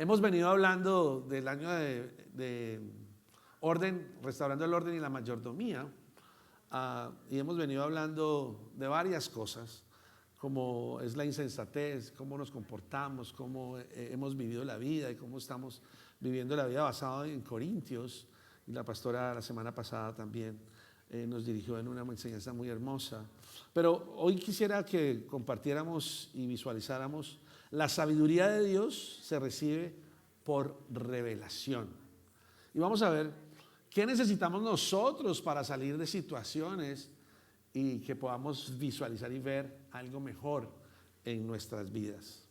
Hemos venido hablando del año de orden, restaurando el orden y la mayordomía, y hemos venido hablando de varias cosas, como es la insensatez, cómo nos comportamos, cómo hemos vivido la vida y cómo estamos viviendo la vida basado en Corintios. Y la pastora la semana pasada también nos dirigió en una enseñanza muy hermosa. Pero hoy quisiera que compartiéramos y visualizáramos: la sabiduría de Dios se recibe por revelación. Y vamos a ver qué necesitamos nosotros para salir de situaciones y que podamos visualizar y ver algo mejor en nuestras vidas.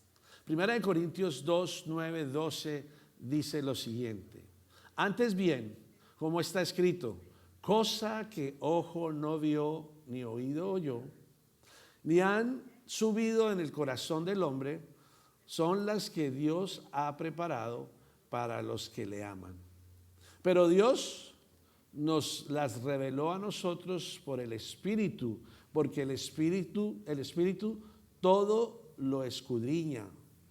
Primera de Corintios 2, 9, 12 dice lo siguiente: antes bien, como está escrito, cosa que ojo no vio, ni oído oyó, ni han subido en el corazón del hombre, son las que Dios ha preparado para los que le aman. Pero Dios nos las reveló a nosotros por el Espíritu, porque el Espíritu todo lo escudriña,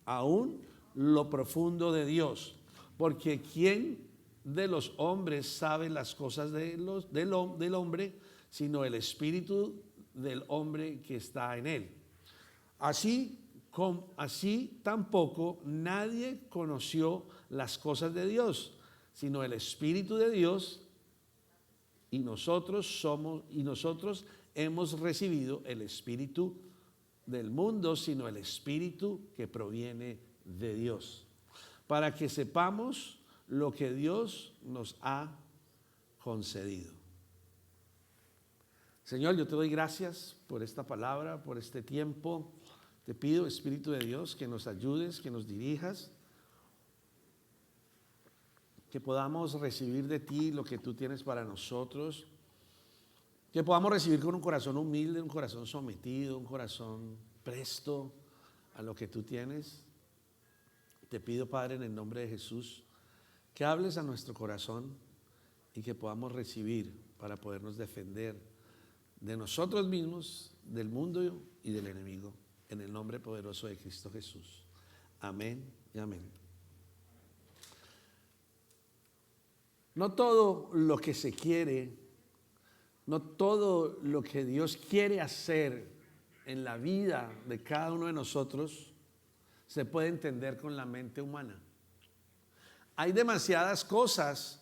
aún lo profundo de Dios. Porque ¿quién de los hombres sabe las cosas del hombre, sino el Espíritu del hombre que está en él? Así tampoco nadie conoció las cosas de Dios, sino el Espíritu de Dios, y nosotros hemos recibido el Espíritu del mundo, sino el Espíritu que proviene de Dios, para que sepamos lo que Dios nos ha concedido. Señor, yo te doy gracias por esta palabra, por este tiempo. Te pido, Espíritu de Dios, que nos ayudes, que nos dirijas, que podamos recibir de ti lo que tú tienes para nosotros, que podamos recibir con un corazón humilde, un corazón sometido, un corazón presto a lo que tú tienes. Te pido, Padre, en el nombre de Jesús, que hables a nuestro corazón y que podamos recibir para podernos defender de nosotros mismos, del mundo y del enemigo. En el nombre poderoso de Cristo Jesús. Amén y amén. No todo lo que se quiere, no todo lo que Dios quiere hacer en la vida de cada uno de nosotros se puede entender con la mente humana. Hay demasiadas cosas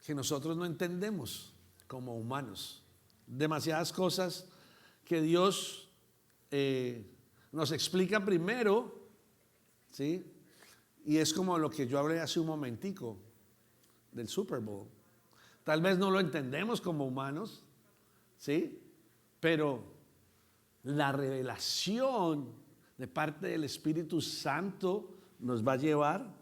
que nosotros no entendemos como humanos. Demasiadas cosas que Dios nos explica primero, ¿sí? Y es como lo que yo hablé hace un momentico del Super Bowl. Tal vez no lo entendemos como humanos, ¿sí? Pero la revelación de parte del Espíritu Santo nos va a llevar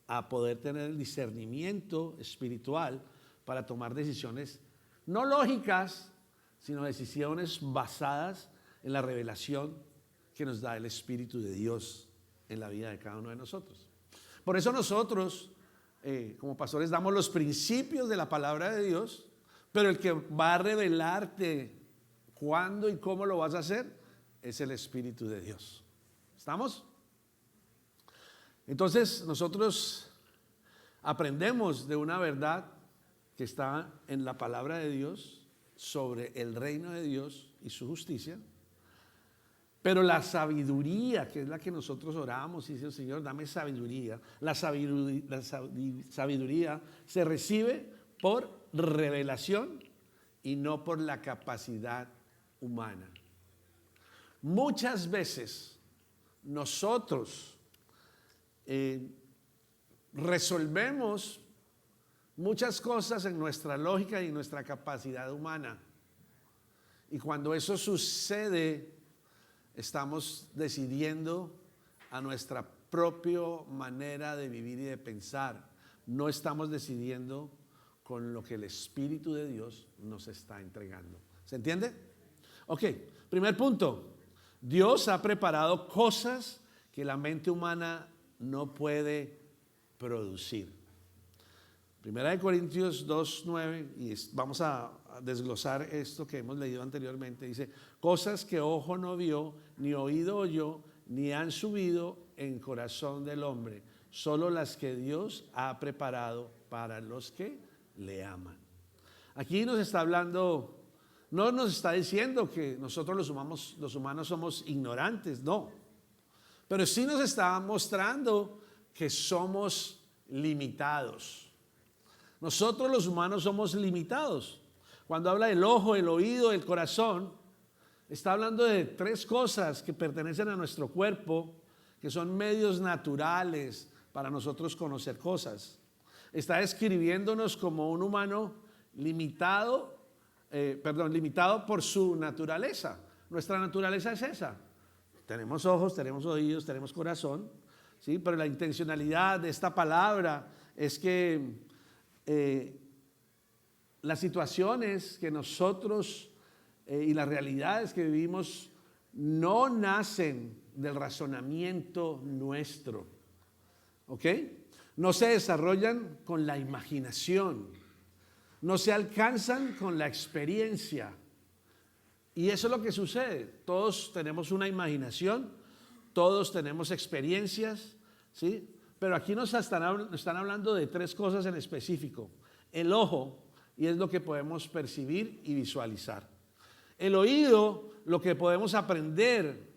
a poder tener el discernimiento espiritual para tomar decisiones no lógicas, sino decisiones basadas en la revelación que nos da el Espíritu de Dios en la vida de cada uno de nosotros. Por eso nosotros, como pastores, damos los principios de la palabra de Dios, pero el que va a revelarte cuándo y cómo lo vas a hacer es el Espíritu de Dios. ¿Estamos? Entonces nosotros aprendemos de una verdad que está en la palabra de Dios sobre el reino de Dios y su justicia. Pero la sabiduría, que es la que nosotros oramos y dice: Señor, dame sabiduría. La sabiduría se recibe por revelación y no por la capacidad humana. Muchas veces nosotros resolvemos muchas cosas en nuestra lógica y nuestra capacidad humana. Y cuando eso sucede, estamos decidiendo a nuestra propia manera de vivir y de pensar. No estamos decidiendo con lo que el Espíritu de Dios nos está entregando. ¿Se entiende? Ok, primer punto. Dios ha preparado cosas que la mente humana no puede producir. Primera de Corintios 2:9, y vamos a desglosar esto que hemos leído anteriormente. Dice: cosas que ojo no vio, ni oído oyó, ni han subido en corazón del hombre, solo las que Dios ha preparado para los que le aman. Aquí nos está hablando, no nos está diciendo que nosotros los humanos somos ignorantes, no. Pero sí nos está mostrando que somos limitados. Nosotros los humanos somos limitados. Cuando habla del ojo, el oído, el corazón, está hablando de tres cosas que pertenecen a nuestro cuerpo, que son medios naturales para nosotros conocer cosas. Está describiéndonos como un humano limitado por su naturaleza. Nuestra naturaleza es esa. Tenemos ojos, tenemos oídos, tenemos corazón, ¿sí? Pero la intencionalidad de esta palabra es que las situaciones que nosotros y las realidades que vivimos no nacen del razonamiento nuestro, ¿ok? No se desarrollan con la imaginación, no se alcanzan con la experiencia. Y eso es lo que sucede. Todos tenemos una imaginación, todos tenemos experiencias, ¿sí? Pero aquí nos están hablando de tres cosas en específico. El ojo, y es lo que podemos percibir y visualizar. El oído, lo que podemos aprender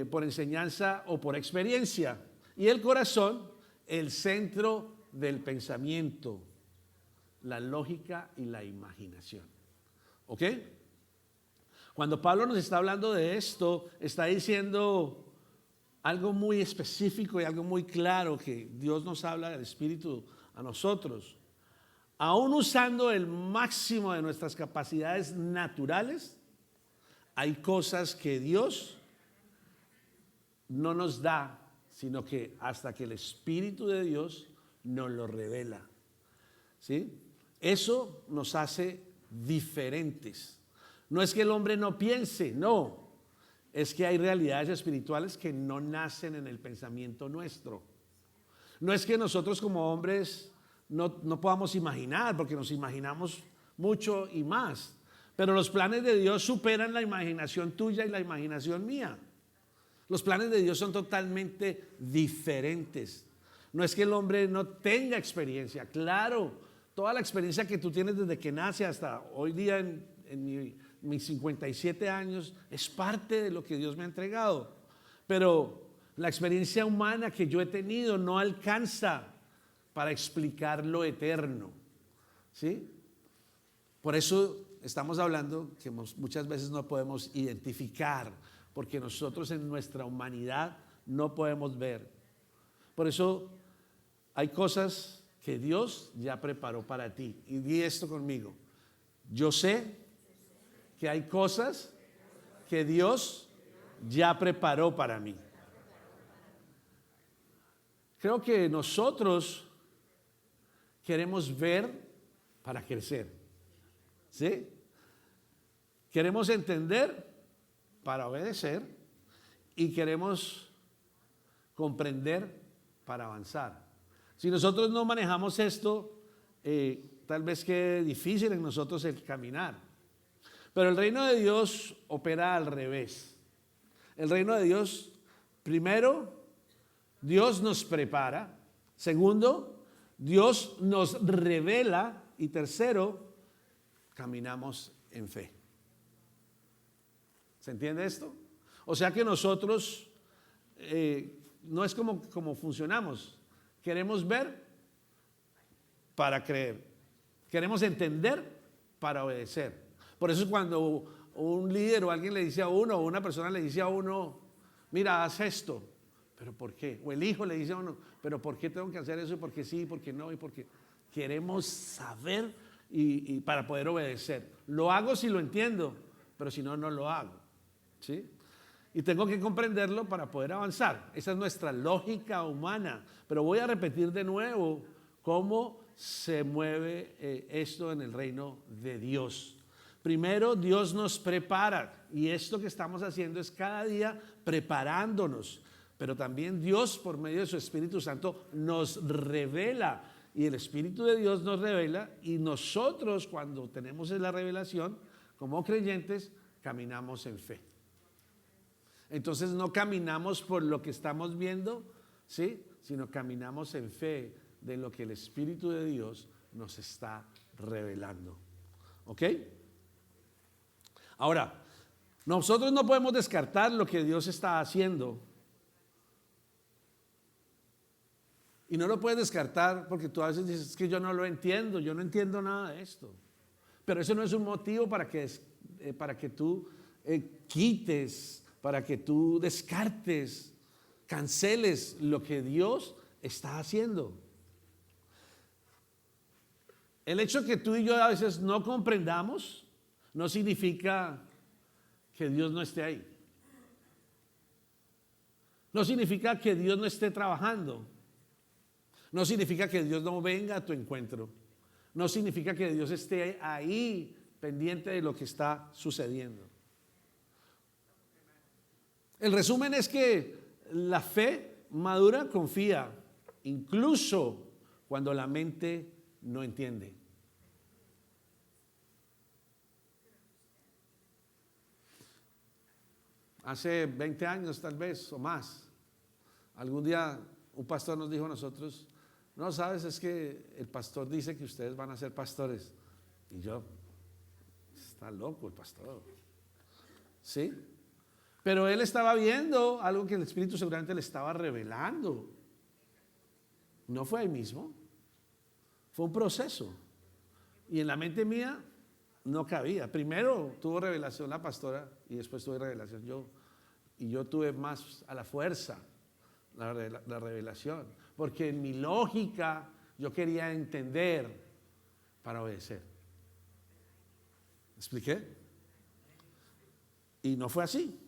por enseñanza o por experiencia. Y el corazón, el centro del pensamiento, la lógica y la imaginación. ¿Ok? Cuando Pablo nos está hablando de esto, está diciendo algo muy específico y algo muy claro, que Dios nos habla del Espíritu a nosotros. Aún usando el máximo de nuestras capacidades naturales, hay cosas que Dios no nos da, sino que hasta que el Espíritu de Dios nos lo revela. ¿Sí? Eso nos hace diferentes. No es que el hombre no piense, no. Es que hay realidades espirituales que no nacen en el pensamiento nuestro. No es que nosotros como hombres no podamos imaginar, porque nos imaginamos mucho y más. Pero los planes de Dios superan la imaginación tuya y la imaginación mía. Los planes de Dios son totalmente diferentes. No es que el hombre no tenga experiencia. Claro, toda la experiencia que tú tienes desde que nace hasta hoy día en mis 57 años es parte de lo que Dios me ha entregado. Pero la experiencia humana que yo he tenido no alcanza para explicar lo eterno, ¿sí? Por eso estamos hablando que muchas veces no podemos identificar, porque nosotros en nuestra humanidad no podemos ver. Por eso hay cosas que Dios ya preparó para ti. Y di esto conmigo. Yo sé que hay cosas que Dios ya preparó para mí. Creo que nosotros queremos ver para crecer, ¿sí? Queremos entender para obedecer y queremos comprender para avanzar. Si nosotros no manejamos esto, tal vez quede difícil en nosotros el caminar. Pero el reino de Dios opera al revés. El reino de Dios, primero, Dios nos prepara. Segundo, Dios nos revela. Y tercero, caminamos en fe. ¿Se entiende esto? O sea que nosotros no es como funcionamos. Queremos ver para creer. Queremos entender para obedecer. Por eso cuando un líder o alguien le dice a uno, o una persona le dice a uno, mira, haz esto. ¿Pero por qué? O el hijo le dice a uno, ¿pero por qué tengo que hacer eso? ¿Por qué sí? ¿Por qué no? Y porque queremos saber y para poder obedecer. Lo hago si lo entiendo, pero si no, no lo hago. ¿Sí? Y tengo que comprenderlo para poder avanzar. Esa es nuestra lógica humana. Pero voy a repetir de nuevo cómo se mueve esto en el reino de Dios. Primero, Dios nos prepara. Y esto que estamos haciendo es cada día preparándonos. Pero también Dios, por medio de su Espíritu Santo, nos revela. Y el Espíritu de Dios nos revela. Y nosotros, cuando tenemos la revelación, como creyentes, caminamos en fe. Entonces no caminamos por lo que estamos viendo, ¿sí? sino caminamos en fe de lo que el Espíritu de Dios nos está revelando. ¿Ok? Ahora, nosotros no podemos descartar lo que Dios está haciendo. Y no lo puedes descartar porque tú a veces dices, es que yo no lo entiendo, yo no entiendo nada de esto. Pero eso no es un motivo para que tú quites, para que tú descartes, canceles lo que Dios está haciendo. El hecho que tú y yo a veces no comprendamos no significa que Dios no esté ahí. No significa que Dios no esté trabajando. No significa que Dios no venga a tu encuentro. No significa que Dios esté ahí pendiente de lo que está sucediendo. El resumen es que la fe madura confía, incluso cuando la mente no entiende. Hace 20 años tal vez o más, algún día un pastor nos dijo a nosotros, no, sabes, es que el pastor dice que ustedes van a ser pastores. Y yo, está loco el pastor. ¿Sí? Pero él estaba viendo algo que el Espíritu seguramente le estaba revelando. No fue ahí mismo. Fue un proceso. Y en la mente mía no cabía. Primero tuvo revelación la pastora y después tuve revelación yo. Y yo tuve más a la fuerza la revelación. Porque en mi lógica yo quería entender para obedecer. ¿Me expliqué? Y no fue así.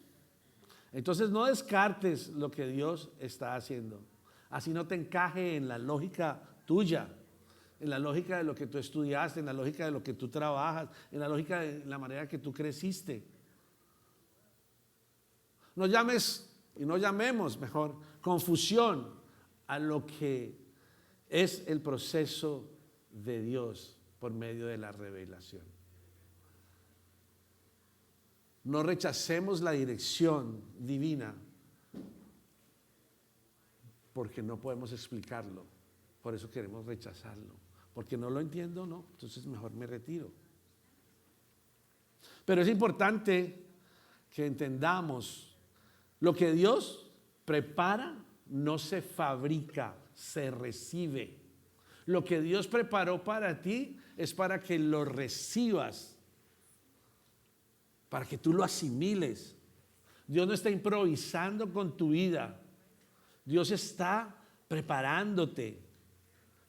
Entonces no descartes lo que Dios está haciendo. Así no te encaje en la lógica tuya, en la lógica de lo que tú estudiaste, en la lógica de lo que tú trabajas, en la lógica de la manera que tú creciste. No llames, y no llamemos mejor, confusión a lo que es el proceso de Dios por medio de la revelación. No rechacemos la dirección divina porque no podemos explicarlo. Por eso queremos rechazarlo. Porque no lo entiendo, no. Entonces mejor me retiro. Pero es importante que entendamos lo que Dios prepara no se fabrica, se recibe. Lo que Dios preparó para ti es para que lo recibas, para que tú lo asimiles. Dios no está improvisando con tu vida. Dios está preparándote.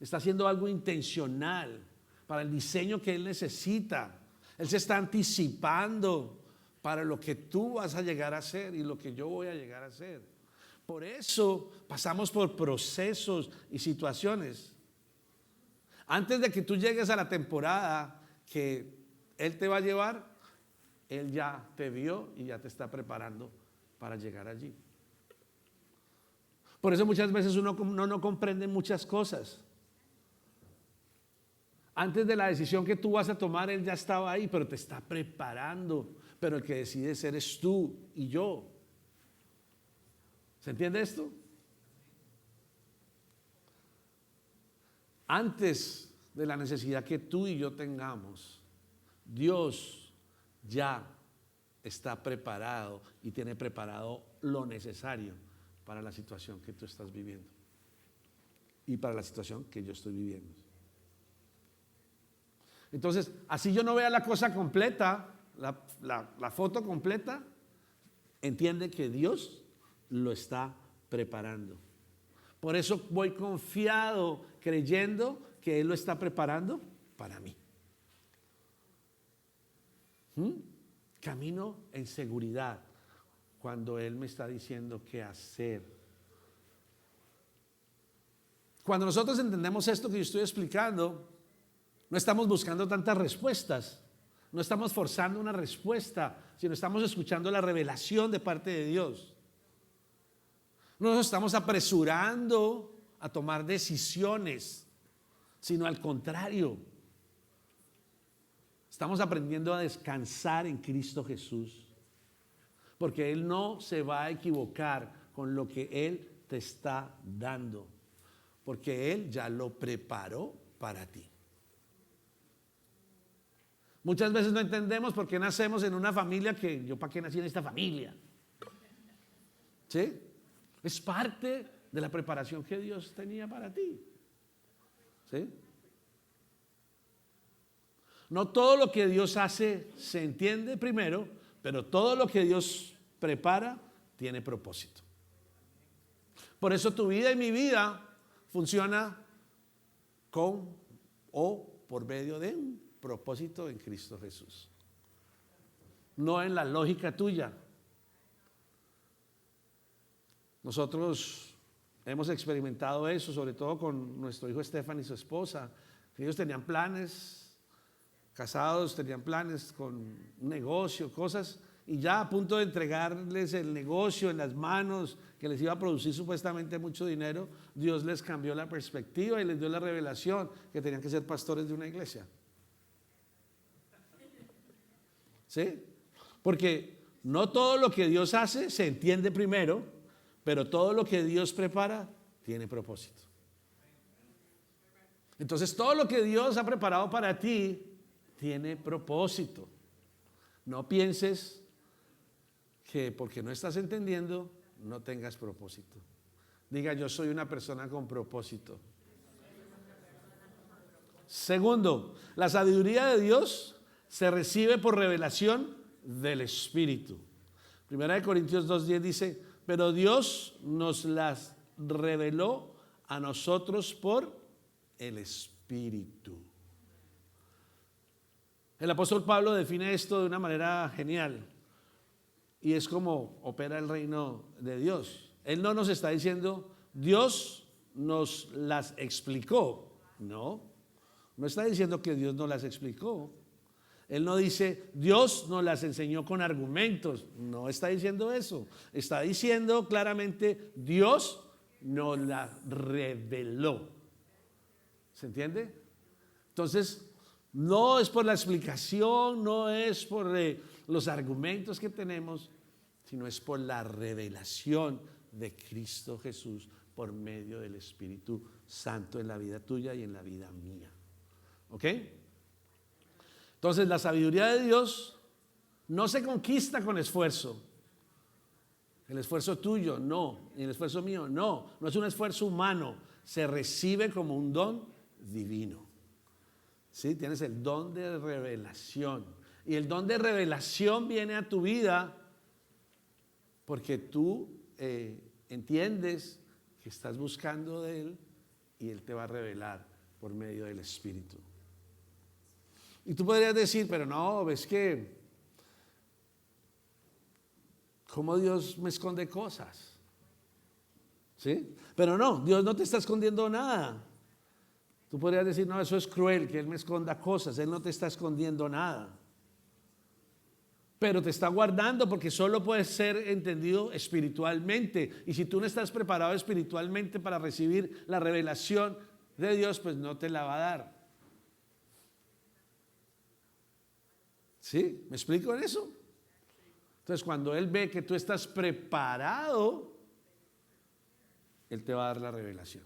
Está haciendo algo intencional para el diseño que Él necesita. Él se está anticipando para lo que tú vas a llegar a ser y lo que yo voy a llegar a ser. Por eso pasamos por procesos y situaciones. Antes de que tú llegues a la temporada que Él te va a llevar, Él ya te vio y ya te está preparando para llegar allí. Por eso muchas veces uno no comprende muchas cosas. Antes de la decisión que tú vas a tomar, Él ya estaba ahí, pero te está preparando. Pero el que decide ser eres tú y yo. ¿Se entiende esto? Antes de la necesidad que tú y yo tengamos, Dios ya está preparado y tiene preparado lo necesario para la situación que tú estás viviendo y para la situación que yo estoy viviendo. Entonces, así yo no vea la cosa completa, la foto completa, entiende que Dios lo está preparando. Por eso voy confiado, creyendo que Él lo está preparando para mí. Camino en seguridad cuando Él me está diciendo qué hacer. Cuando nosotros entendemos esto que yo estoy explicando, no estamos buscando tantas respuestas, no estamos forzando una respuesta, sino estamos escuchando la revelación de parte de Dios. No nos estamos apresurando a tomar decisiones, sino al contrario. Estamos aprendiendo a descansar en Cristo Jesús, porque Él no se va a equivocar con lo que Él te está dando. porque Él ya lo preparó para ti. Muchas veces no entendemos por qué nacemos en una familia que yo para qué nací en esta familia. ¿Sí? Es parte de la preparación que Dios tenía para ti. ¿Sí? No todo lo que Dios hace se entiende primero, pero todo lo que Dios prepara tiene propósito. Por eso tu vida y mi vida funciona con o por medio de un propósito en Cristo Jesús. No en la lógica tuya. Nosotros hemos experimentado eso, sobre todo con nuestro hijo Estefan y su esposa. Ellos tenían planes, casados, tenían planes con un negocio, cosas, y ya a punto de entregarles el negocio en las manos que les iba a producir supuestamente mucho dinero, Dios les cambió la perspectiva y les dio la revelación que tenían que ser pastores de una iglesia. ¿Sí? Porque no todo lo que Dios hace se entiende primero, pero todo lo que Dios prepara tiene propósito. Entonces todo lo que Dios ha preparado para ti tiene propósito. No pienses que porque no estás entendiendo no tengas propósito. Diga, yo soy una persona con propósito. Segundo, la sabiduría de Dios se recibe por revelación del Espíritu. Primera de Corintios 2:10 dice, pero Dios nos las reveló a nosotros por el Espíritu. El apóstol Pablo define esto de una manera genial y es como opera el reino de Dios. Él no nos está diciendo, Dios nos las explicó. No está diciendo que Dios nos las explicó. Él no dice, Dios nos las enseñó con argumentos. No está diciendo eso. Está diciendo claramente, Dios nos las reveló. ¿Se entiende? Entonces, no es por la explicación, no es por los argumentos que tenemos, sino es por la revelación de Cristo Jesús por medio del Espíritu Santo en la vida tuya y en la vida mía. ¿Ok? Entonces la sabiduría de Dios no se conquista con esfuerzo. El esfuerzo tuyo, no. Y el esfuerzo mío, no. No es un esfuerzo humano. Se recibe como un don divino. ¿Sí? Tienes el don de revelación. Y el don de revelación viene a tu vida porque tú entiendes que estás buscando de Él y Él te va a revelar por medio del Espíritu. Y tú podrías decir, pero no, ves que ¿cómo Dios me esconde cosas? ¿Sí? Pero no, Dios no te está escondiendo nada. Tú podrías decir, no, eso es cruel, que Él me esconda cosas. Él no te está escondiendo nada. Pero te está guardando porque solo puede ser entendido espiritualmente. Y si tú no estás preparado espiritualmente para recibir la revelación de Dios, pues no te la va a dar. ¿Sí? ¿Me explico en eso? Entonces, cuando Él ve que tú estás preparado, Él te va a dar la revelación.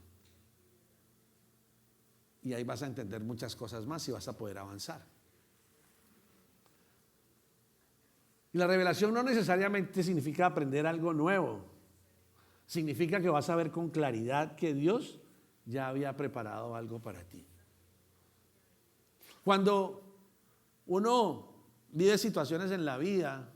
Y ahí vas a entender muchas cosas más y vas a poder avanzar. Y la revelación no necesariamente significa aprender algo nuevo. Significa que vas a ver con claridad que Dios ya había preparado algo para ti. Cuando uno vive situaciones en la vida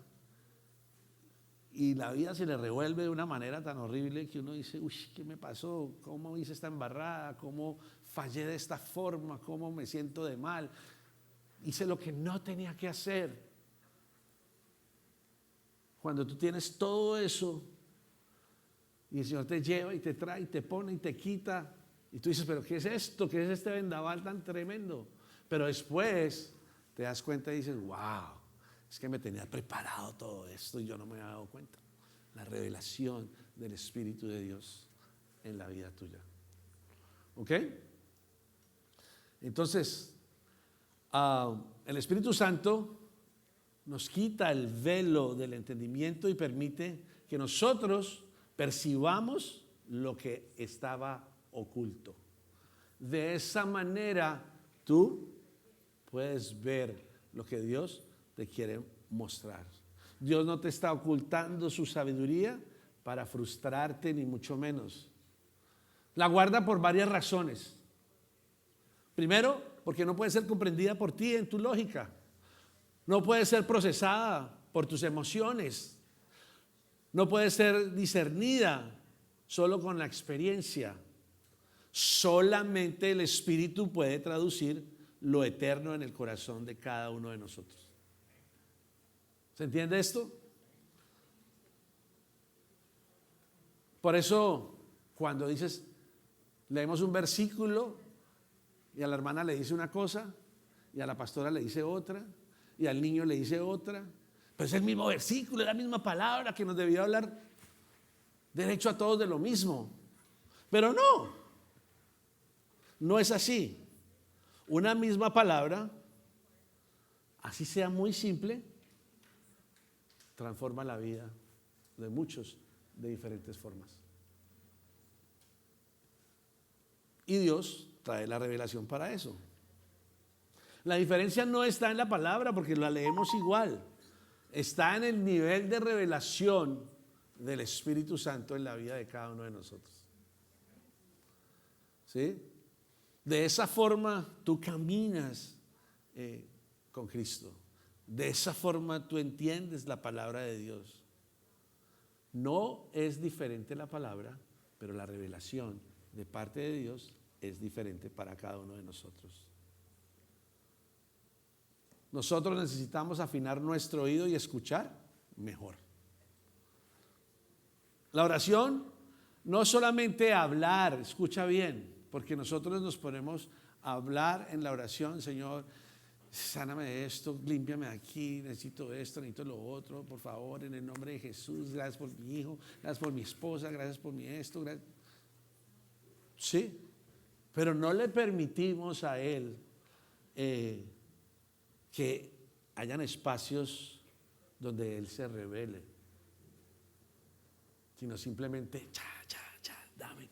y la vida se le revuelve de una manera tan horrible que uno dice, uy, ¿qué me pasó? ¿Cómo hice esta embarrada? ¿Cómo fallé de esta forma? ¿Cómo me siento de mal? Hice lo que no tenía que hacer. Cuando tú tienes todo eso y el Señor te lleva y te trae y te pone y te quita y tú dices, pero ¿qué es esto? ¿Qué es este vendaval tan tremendo? Pero después te das cuenta y dices, wow, es que me tenía preparado todo esto y yo no me había dado cuenta. La revelación del Espíritu de Dios en la vida tuya. ¿Ok? Entonces, el Espíritu Santo nos quita el velo del entendimiento y permite que nosotros percibamos lo que estaba oculto. De esa manera tú puedes ver lo que Dios te quiere mostrar. Dios no te está ocultando su sabiduría para frustrarte, ni mucho menos. La guarda por varias razones. Primero, porque no puede ser comprendida por ti en tu lógica. No puede ser procesada por tus emociones. No puede ser discernida solo con la experiencia. Solamente el Espíritu puede traducir lo eterno en el corazón de cada uno de nosotros. ¿Se entiende esto? Por eso, cuando dices, leemos un versículo y a la hermana le dice una cosa y a la pastora le dice otra y al niño le dice otra, pero es el mismo versículo, es la misma palabra que nos debió hablar derecho a todos de lo mismo. Pero no es así. Una misma palabra, así sea muy simple, transforma la vida de muchos de diferentes formas. Y Dios trae la revelación para eso. La diferencia no está en la palabra porque la leemos igual. Está en el nivel de revelación del Espíritu Santo en la vida de cada uno de nosotros. ¿Sí? De esa forma tú caminas con Cristo. De esa forma tú entiendes la palabra de Dios. No es diferente la palabra, pero la revelación de parte de Dios es diferente para cada uno de nosotros. Nosotros necesitamos afinar nuestro oído y escuchar mejor. La oración no solamente hablar, escucha bien, porque nosotros nos ponemos a hablar en la oración, Señor, sáname de esto, límpiame aquí, necesito esto, necesito lo otro, por favor, en el nombre de Jesús, gracias por mi hijo, gracias por mi esposa, gracias por mi esto, gracias. Sí, pero no le permitimos a Él que hayan espacios donde Él se revele, sino simplemente, dame,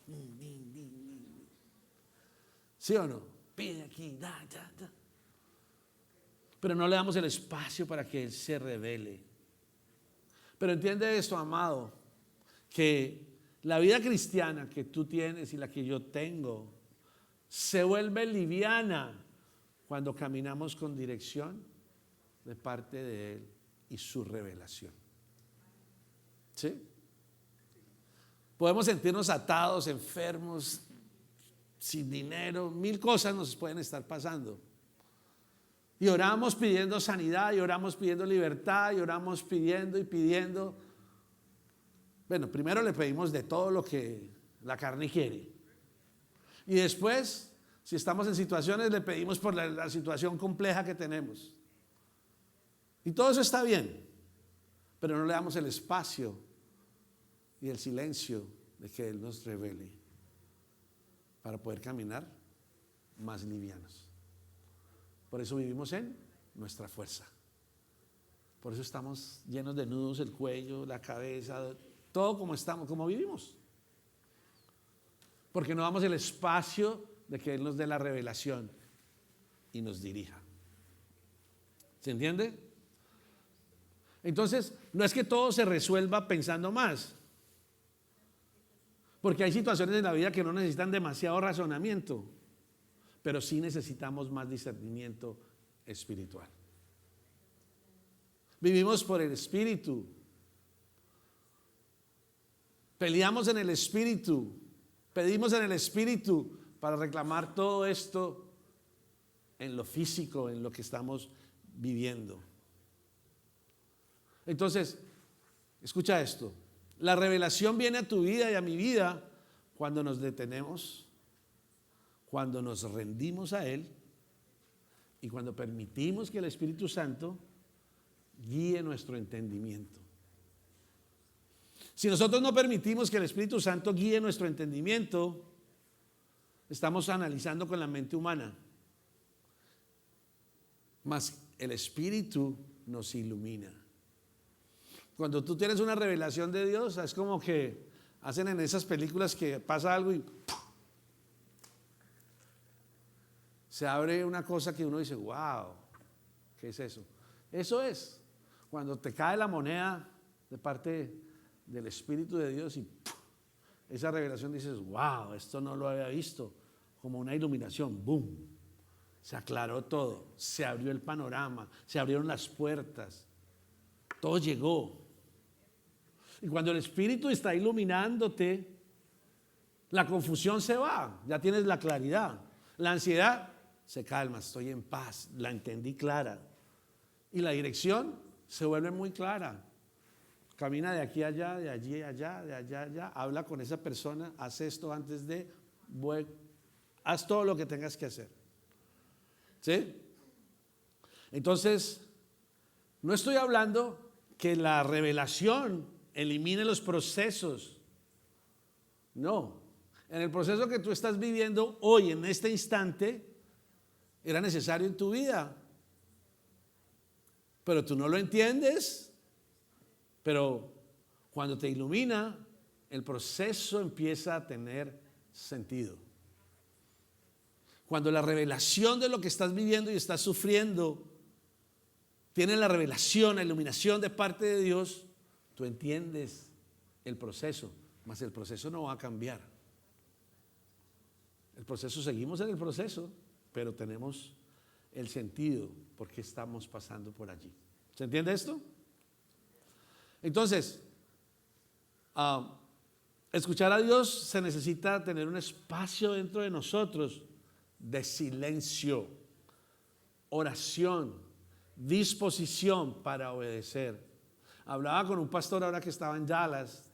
¿sí o no? Pide aquí, da. Pero no le damos el espacio para que Él se revele. Pero entiende esto, amado, que la vida cristiana que tú tienes y la que yo tengo se vuelve liviana cuando caminamos con dirección de parte de Él y su revelación. ¿Sí? Podemos sentirnos atados, enfermos, sin dinero, mil cosas nos pueden estar pasando. Y oramos pidiendo sanidad, y oramos pidiendo libertad, y oramos pidiendo y pidiendo. Bueno, primero le pedimos de todo lo que la carne quiere. Y después, si estamos en situaciones, le pedimos por la situación compleja que tenemos. Y todo eso está bien, pero no le damos el espacio y el silencio de que Él nos revele para poder caminar más livianos. Por eso vivimos en nuestra fuerza. Por eso estamos llenos de nudos, el cuello, la cabeza, todo como estamos, como vivimos. Porque no damos el espacio de que Él nos dé la revelación y nos dirija. ¿Se entiende? Entonces, no es que todo se resuelva pensando más. Porque hay situaciones en la vida que no necesitan demasiado razonamiento, pero sí necesitamos más discernimiento espiritual. Vivimos por el Espíritu. Peleamos en el Espíritu. Pedimos en el Espíritu para reclamar todo esto en lo físico, en lo que estamos viviendo. Entonces, escucha esto. La revelación viene a tu vida y a mi vida cuando nos detenemos, cuando nos rendimos a Él y cuando permitimos que el Espíritu Santo guíe nuestro entendimiento. Si nosotros no permitimos que el Espíritu Santo guíe nuestro entendimiento, estamos analizando con la mente humana. Mas el Espíritu nos ilumina. Cuando tú tienes una revelación de Dios, es como que hacen en esas películas que pasa algo y ¡puf! se abre una cosa que uno dice, wow, ¿qué es eso? Eso es cuando te cae la moneda de parte del Espíritu de Dios y ¡puf! Esa revelación dices, wow, esto no lo había visto, como una iluminación, boom, se aclaró todo, se abrió el panorama, se abrieron las puertas, todo llegó. Y cuando el Espíritu está iluminándote, la confusión se va, ya tienes la claridad, la ansiedad se calma, estoy en paz, la entendí clara. Y la dirección se vuelve muy clara. Camina de aquí a allá, de allí a allá, de allá a allá, habla con esa persona, haz esto antes de, haz todo lo que tengas que hacer. ¿Sí? Entonces, no estoy hablando que la revelación elimine los procesos. No. En el proceso que tú estás viviendo hoy, en este instante, era necesario en tu vida. Pero tú no lo entiendes. Pero cuando te ilumina, el proceso empieza a tener sentido. Cuando la revelación de lo que estás viviendo y estás sufriendo tiene la revelación, la iluminación de parte de Dios, tú entiendes el proceso, mas el proceso no va a cambiar. El proceso, seguimos en el proceso, pero tenemos el sentido porque estamos pasando por allí. ¿Se entiende esto? Entonces, escuchar a Dios se necesita tener un espacio dentro de nosotros de silencio, oración, disposición para obedecer. Hablaba con un pastor ahora que estaba en Dallas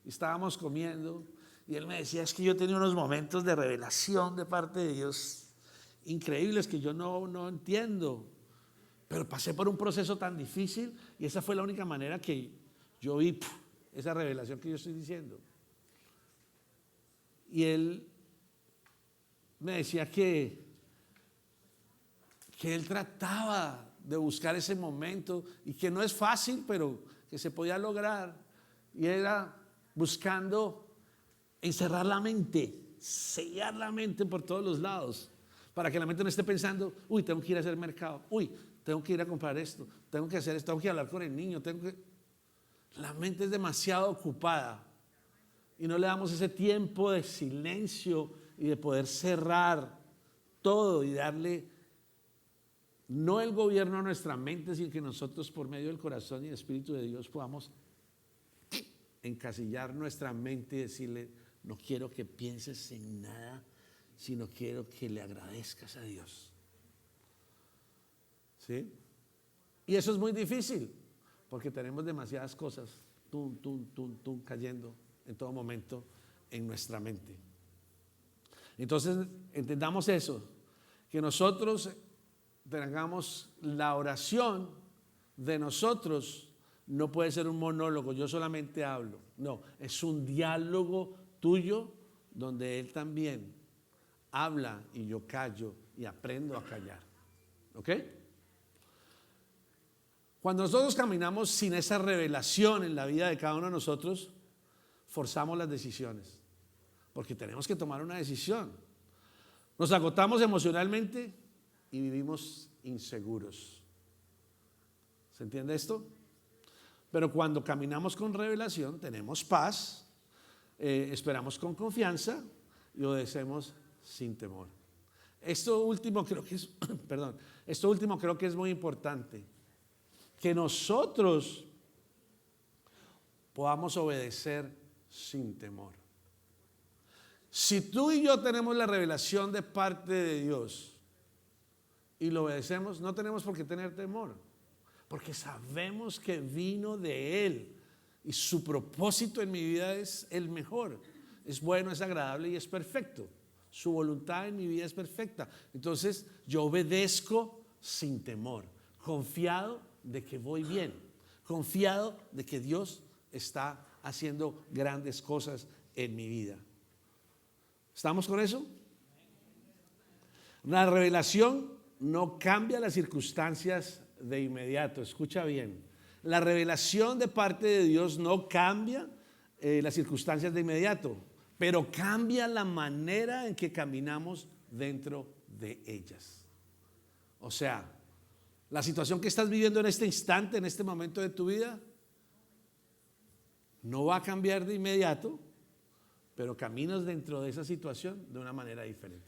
y estábamos comiendo y él me decía, es que yo tenía unos momentos de revelación de parte de Dios increíbles que yo no entiendo, pero pasé por un proceso tan difícil y esa fue la única manera que yo vi esa revelación que yo estoy diciendo. Y él me decía que él trataba de buscar ese momento y que no es fácil, pero que se podía lograr. Y era buscando encerrar la mente, sellar la mente por todos los lados, para que la mente no esté pensando, uy, tengo que ir a hacer mercado, uy, tengo que ir a comprar esto, tengo que hacer esto, tengo que hablar con el niño, La mente es demasiado ocupada y no le damos ese tiempo de silencio y de poder cerrar todo y darle no el gobierno a nuestra mente, sino que nosotros por medio del corazón y el Espíritu de Dios podamos encasillar nuestra mente y decirle, no quiero que pienses en nada, sino quiero que le agradezcas a Dios. ¿Sí? Y eso es muy difícil, porque tenemos demasiadas cosas, cayendo en todo momento en nuestra mente. Entonces, entendamos eso, que nosotros tengamos la oración de nosotros, no puede ser un monólogo, yo solamente hablo, no, es un diálogo tuyo donde Él también habla y yo callo y aprendo a callar. ¿Ok? Cuando nosotros caminamos sin esa revelación en la vida de cada uno de nosotros, forzamos las decisiones, porque tenemos que tomar una decisión. Nos agotamos emocionalmente y vivimos inseguros. ¿Se entiende esto? Pero cuando caminamos con revelación, tenemos paz, esperamos con confianza y obedecemos sin temor. Esto último creo que es, esto último creo que es muy importante, que nosotros podamos obedecer sin temor. Si tú y yo tenemos la revelación de parte de Dios y lo obedecemos, no tenemos por qué tener temor, porque sabemos que vino de Él y su propósito en mi vida es el mejor, es bueno, es agradable y es perfecto. Su voluntad en mi vida es perfecta. Entonces yo obedezco sin temor, confiado de que voy bien, confiado de que Dios está haciendo grandes cosas en mi vida. ¿Estamos con eso? La revelación no cambia las circunstancias de inmediato. Escucha bien. La revelación de parte de Dios no cambia las circunstancias de inmediato, pero cambia la manera en que caminamos dentro de ellas. O sea, la situación que estás viviendo en este instante, en este momento de tu vida, no va a cambiar de inmediato, pero caminas dentro de esa situación de una manera diferente.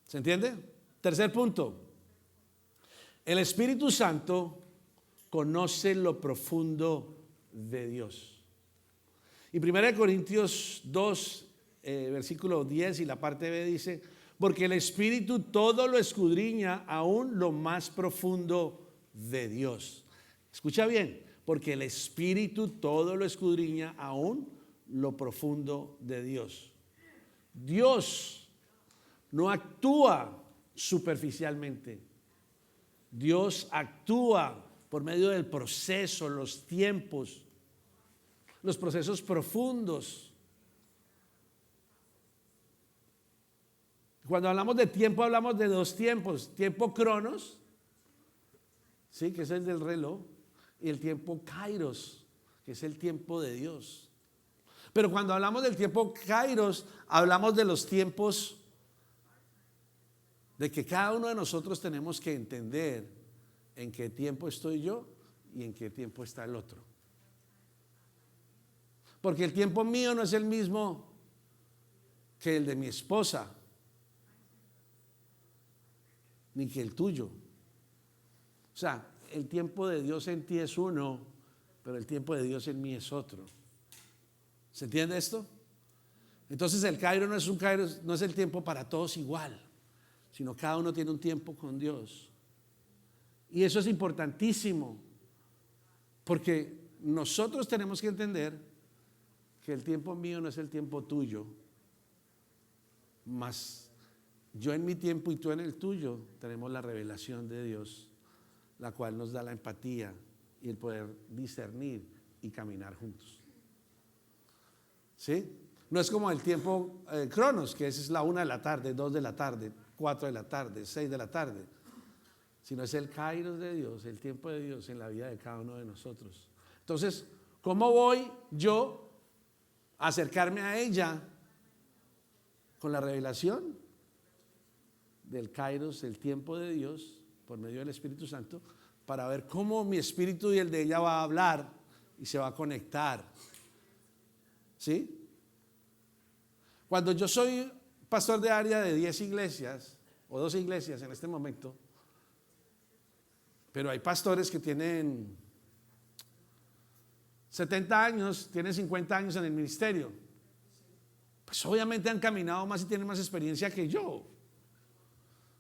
¿Se entiende? Tercer punto. El Espíritu Santo conoce lo profundo de Dios. Y 1 Corintios 2, versículo 10 y la parte B dice, porque el Espíritu todo lo escudriña, aún lo más profundo de Dios. Escucha bien, porque el Espíritu todo lo escudriña, aún lo profundo de Dios. Dios no actúa superficialmente. Dios actúa por medio del proceso, los tiempos, los procesos profundos. Cuando hablamos de tiempo, hablamos de dos tiempos: tiempo cronos, ¿sí?, que es el del reloj, y el tiempo kairos, que es el tiempo de Dios. Pero cuando hablamos del tiempo kairos, hablamos de los tiempos de que cada uno de nosotros tenemos que entender en qué tiempo estoy yo y en qué tiempo está el otro. Porque el tiempo mío no es el mismo que el de mi esposa, ni que el tuyo. O sea, el tiempo de Dios en ti es uno, pero el tiempo de Dios en mí es otro. ¿Se entiende esto? Entonces el Kairos no es un Kairos, no es el tiempo para todos igual, sino cada uno tiene un tiempo con Dios. Y eso es importantísimo, porque nosotros tenemos que entender que el tiempo mío no es el tiempo tuyo, mas yo en mi tiempo y tú en el tuyo tenemos la revelación de Dios, la cual nos da la empatía y el poder discernir y caminar juntos. ¿Sí? No es como el tiempo cronos, que es la 1 de la tarde, 2 de la tarde, 4 de la tarde, 6 de la tarde, sino es el kairos de Dios, el tiempo de Dios en la vida de cada uno de nosotros. Entonces, ¿cómo voy yo a acercarme a ella? Con la revelación del kairos, el tiempo de Dios, por medio del Espíritu Santo, para ver cómo mi espíritu y el de ella va a hablar y se va a conectar. ¿Sí? Cuando yo soy pastor de área de 10 iglesias o 12 iglesias en este momento, pero hay pastores que tienen 70 años, tienen 50 años en el ministerio, pues obviamente han caminado más y tienen más experiencia que yo.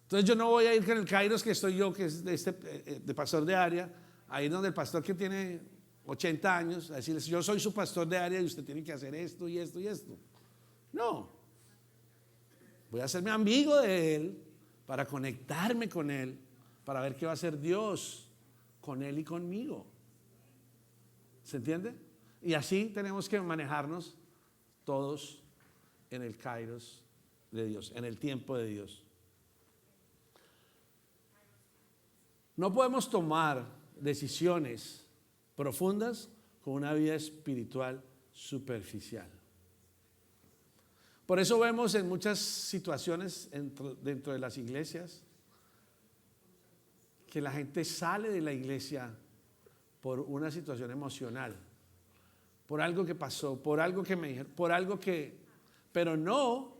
Entonces yo no voy a ir con el kairos que estoy yo, que es de pastor de área, a ir donde el pastor que tiene 80 años, a decirles, yo soy su pastor de área y usted tiene que hacer esto y esto y esto. No. Voy a hacerme amigo de él para conectarme con él, para ver qué va a hacer Dios con él y conmigo. ¿Se entiende? Y así tenemos que manejarnos todos en el kairos de Dios, en el tiempo de Dios. No podemos tomar decisiones profundas con una vida espiritual superficial. Por eso vemos en muchas situaciones dentro de las iglesias que la gente sale de la iglesia por una situación emocional, por algo que pasó, por algo que me dijeron, pero no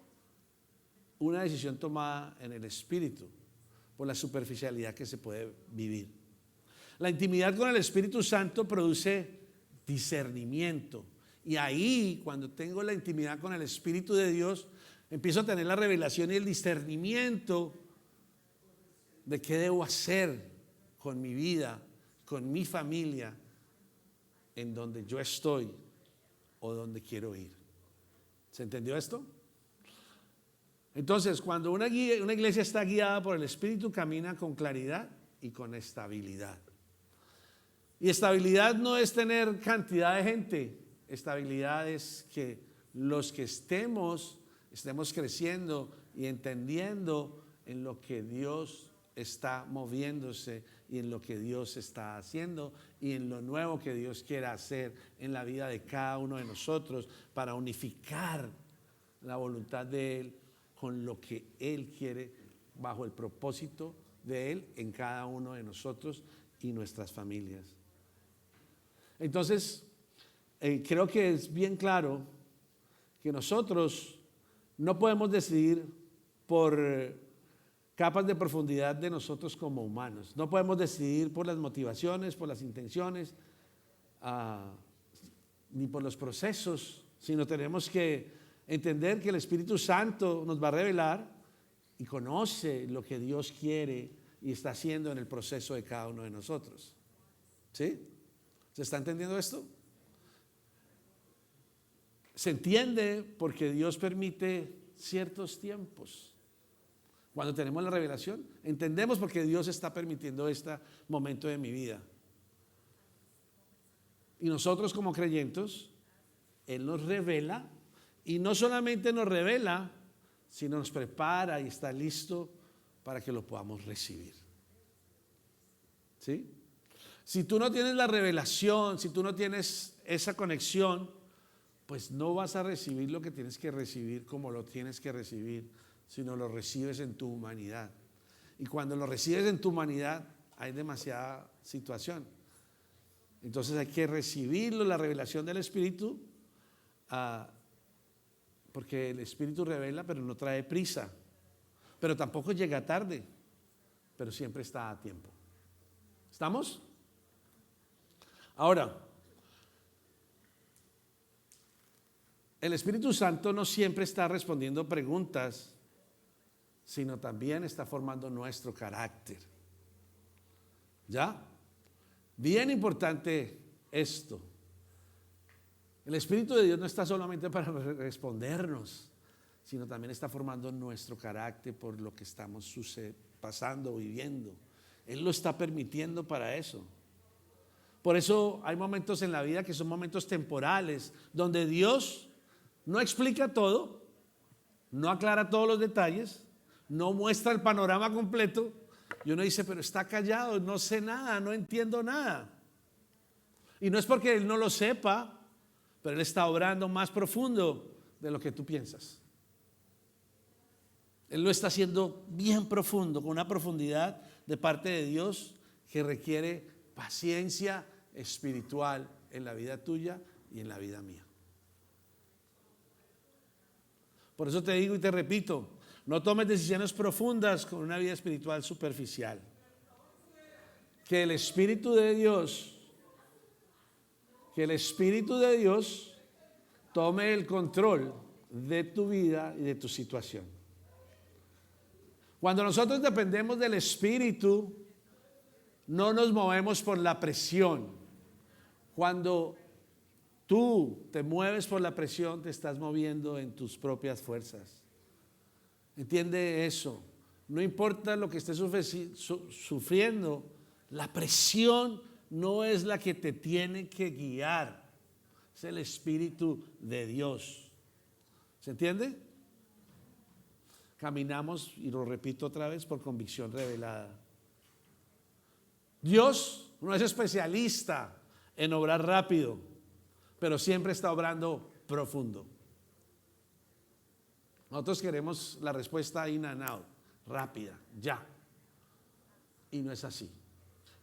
una decisión tomada en el espíritu, por la superficialidad que se puede vivir. La intimidad con el Espíritu Santo produce discernimiento. Y ahí, cuando tengo la intimidad con el Espíritu de Dios, empiezo a tener la revelación y el discernimiento de qué debo hacer con mi vida, con mi familia, en donde yo estoy o donde quiero ir. ¿Se entendió esto? Entonces, cuando una iglesia está guiada por el Espíritu, camina con claridad y con estabilidad. Y estabilidad no es tener cantidad de gente. Estabilidad es que los que estemos creciendo y entendiendo en lo que Dios está moviéndose y en lo que Dios está haciendo y en lo nuevo que Dios quiere hacer en la vida de cada uno de nosotros para unificar la voluntad de Él con lo que Él quiere, bajo el propósito de Él en cada uno de nosotros y nuestras familias. Entonces, creo que es bien claro que nosotros no podemos decidir por capas de profundidad de nosotros como humanos. No podemos decidir por las motivaciones, por las intenciones, ni por los procesos, sino tenemos que entender que el Espíritu Santo nos va a revelar y conoce lo que Dios quiere y está haciendo en el proceso de cada uno de nosotros. ¿Sí? ¿Se está entendiendo esto? Se entiende porque Dios permite ciertos tiempos. Cuando tenemos la revelación, entendemos porque Dios está permitiendo este momento de mi vida. Y nosotros como creyentes, Él nos revela, y no solamente nos revela, sino nos prepara y está listo para que lo podamos recibir. ¿Sí? Si tú no tienes la revelación, si tú no tienes esa conexión, pues no vas a recibir lo que tienes que recibir como lo tienes que recibir, sino lo recibes en tu humanidad. Y cuando lo recibes en tu humanidad, hay demasiada situación. Entonces hay que recibirlo, la revelación del Espíritu, porque el Espíritu revela, pero no trae prisa. Pero tampoco llega tarde, pero siempre está a tiempo. ¿Estamos? Ahora, el Espíritu Santo no siempre está respondiendo preguntas, sino también está formando nuestro carácter. ¿Ya? Bien importante esto. El Espíritu de Dios no está solamente para respondernos, sino también está formando nuestro carácter por lo que estamos pasando, viviendo. Él lo está permitiendo para eso. Por eso hay momentos en la vida que son momentos temporales, donde Dios no explica todo, no aclara todos los detalles, no muestra el panorama completo, y uno dice, pero está callado, no sé nada, no entiendo nada. Y no es porque Él no lo sepa, pero Él está obrando más profundo de lo que tú piensas. Él lo está haciendo bien profundo, con una profundidad de parte de Dios que requiere paciencia espiritual en la vida tuya y en la vida mía. Por eso te digo y te repito, no tomes decisiones profundas con una vida espiritual superficial. Que el Espíritu de Dios tome el control de tu vida y de tu situación. Cuando nosotros dependemos del Espíritu, no nos movemos por la presión. Cuando tú te mueves por la presión, te estás moviendo en tus propias fuerzas. Entiende eso. No importa lo que estés sufriendo, la presión no es la que te tiene que guiar. Es el Espíritu de Dios. ¿Se entiende? Caminamos, y lo repito otra vez, por convicción revelada. Dios no es especialista en obrar rápido, pero siempre está obrando profundo. Nosotros queremos la respuesta in and out, rápida, ya. Y no es así.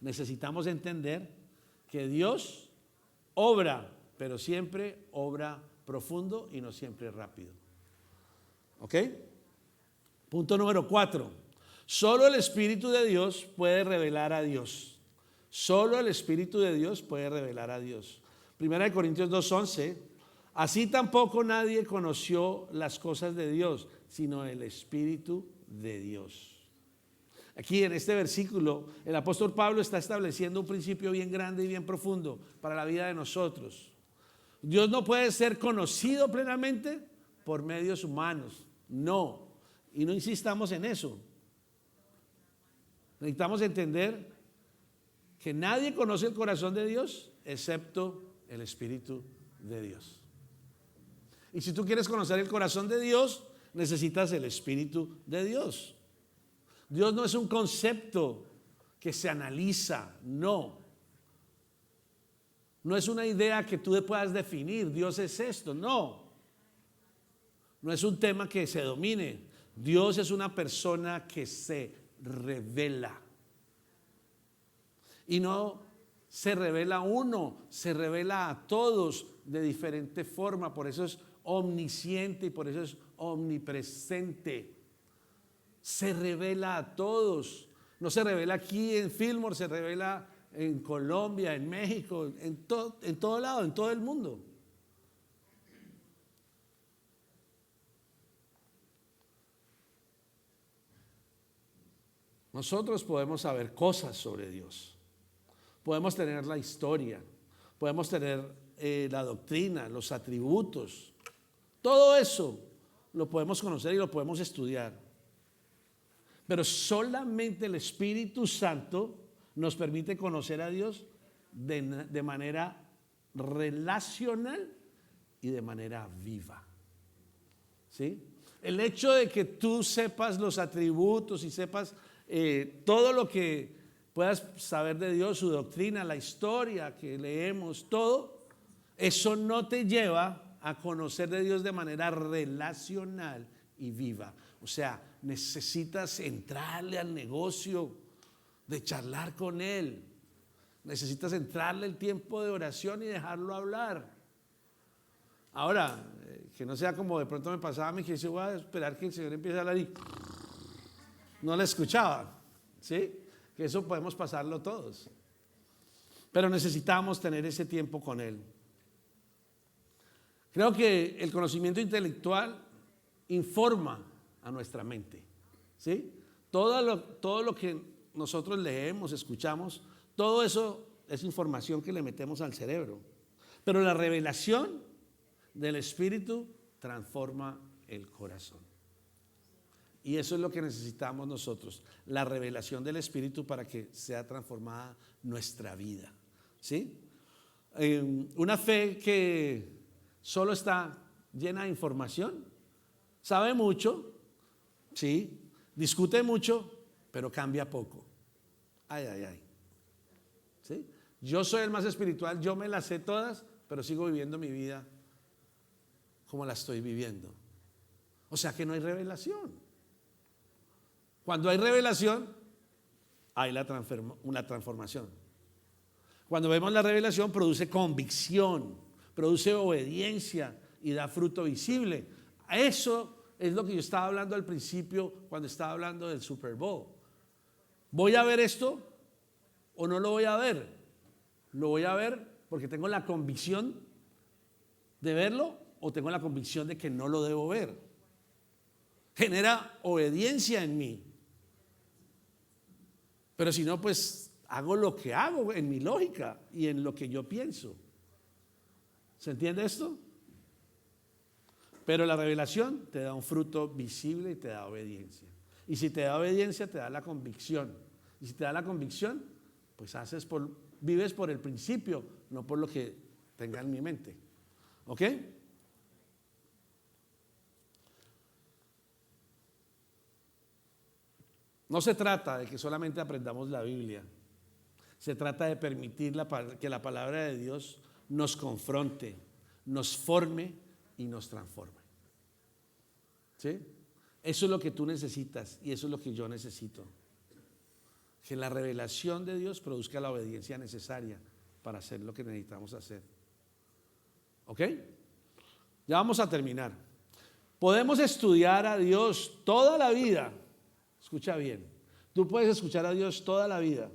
Necesitamos entender que Dios obra, pero siempre obra profundo y no siempre rápido. ¿Ok? Punto número 4. Solo el Espíritu de Dios puede revelar a Dios. Solo el Espíritu de Dios puede revelar a Dios. 1 Corintios 2:11. Así tampoco nadie conoció las cosas de Dios, sino el Espíritu de Dios. Aquí en este versículo, el apóstol Pablo está estableciendo un principio bien grande y bien profundo para la vida de nosotros. Dios no puede ser conocido plenamente por medios humanos. No. Y no insistamos en eso. Necesitamos entender que nadie conoce el corazón de Dios excepto el Espíritu de Dios. Y si tú quieres conocer el corazón de Dios, necesitas el Espíritu de Dios. Dios no es un concepto que se analiza, no. No es una idea que tú puedas definir, Dios es esto, no. No es un tema que se domine. Dios es una persona que se revela. Y no se revela a uno, se revela a todos de diferente forma. Por eso es omnisciente y por eso es omnipresente. Se revela a todos. No se revela aquí en Fillmore, se revela en Colombia, en México, en todo lado, en todo el mundo. Nosotros podemos saber cosas sobre Dios. Podemos tener la historia, podemos tener la doctrina, los atributos. Todo eso lo podemos conocer y lo podemos estudiar. Pero solamente el Espíritu Santo nos permite conocer a Dios de manera relacional y de manera viva. ¿Sí? El hecho de que tú sepas los atributos y sepas todo lo que puedas saber de Dios, su doctrina, la historia que leemos, todo, eso no te lleva a conocer de Dios de manera relacional y viva. O sea, necesitas entrarle al negocio de charlar con Él. Necesitas entrarle el tiempo de oración y dejarlo hablar. Ahora, que no sea como de pronto me pasaba a mí, que yo voy a esperar que el Señor empiece a hablar y no le escuchaba, ¿sí? Que eso podemos pasarlo todos. Pero necesitamos tener ese tiempo con Él. Creo que el conocimiento intelectual informa a nuestra mente, ¿sí? Todo lo que nosotros leemos, escuchamos, todo eso es información que le metemos al cerebro. Pero la revelación del Espíritu transforma el corazón. Y eso es lo que necesitamos nosotros, la revelación del Espíritu para que sea transformada nuestra vida, ¿sí? Una fe que solo está llena de información, sabe mucho, ¿sí? Discute mucho, pero cambia poco. Ay, ay, ay. ¿Sí? Yo soy el más espiritual, yo me las sé todas, pero sigo viviendo mi vida como la estoy viviendo. O sea que no hay revelación. Cuando hay revelación, hay una transformación. Cuando vemos la revelación, produce convicción, produce obediencia y da fruto visible. Eso es lo que yo estaba hablando al principio cuando estaba hablando del Super Bowl. ¿Voy a ver esto o no lo voy a ver? Lo voy a ver porque tengo la convicción de verlo o tengo la convicción de que no lo debo ver. Genera obediencia en mí. Pero si no, pues hago lo que hago en mi lógica y en lo que yo pienso. ¿Se entiende esto? Pero la revelación te da un fruto visible y te da obediencia. Y si te da obediencia, te da la convicción. Y si te da la convicción, pues vives por el principio, no por lo que tenga en mi mente. ¿Ok? No se trata de que solamente aprendamos la Biblia. Se trata de permitir que la palabra de Dios nos confronte, nos forme y nos transforme. ¿Sí? Eso es lo que tú necesitas y eso es lo que yo necesito. Que la revelación de Dios produzca la obediencia necesaria para hacer lo que necesitamos hacer. ¿Ok? Ya vamos a terminar. Podemos estudiar a Dios toda la vida. Escucha bien. Tú puedes escuchar a Dios toda la vida,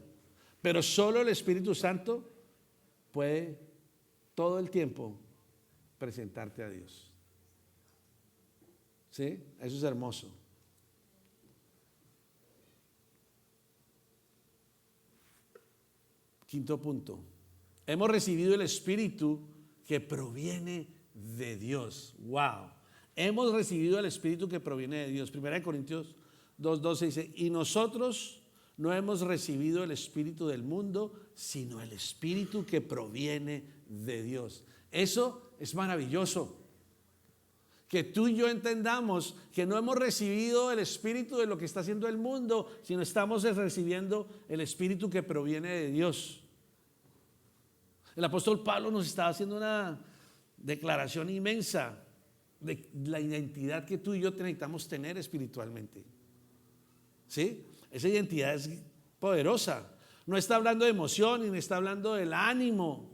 pero solo el Espíritu Santo puede todo el tiempo presentarte a Dios. ¿Sí? Eso es hermoso. Quinto punto. Hemos recibido el Espíritu que proviene de Dios. Wow. Hemos recibido el Espíritu que proviene de Dios. 1 Corintios 2:12 dice, y nosotros no hemos recibido el Espíritu del mundo, sino el Espíritu que proviene de Dios. Eso es maravilloso. Que tú y yo entendamos que no hemos recibido el espíritu de lo que está haciendo el mundo, sino estamos recibiendo el espíritu que proviene de Dios. El apóstol Pablo nos estaba haciendo una declaración inmensa. de la identidad que tú y yo necesitamos tener espiritualmente. ¿Sí? Esa identidad es poderosa. No está hablando de emoción ni está hablando del ánimo.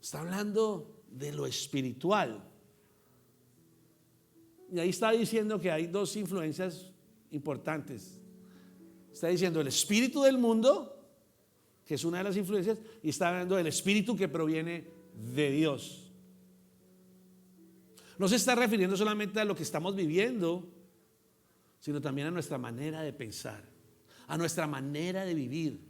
Está hablando de lo espiritual. Y ahí está diciendo que hay dos influencias importantes. Está diciendo el espíritu del mundo, que es una de las influencias, y está hablando del espíritu que proviene de Dios. No se está refiriendo solamente a lo que estamos viviendo, sino también a nuestra manera de pensar, a nuestra manera de vivir.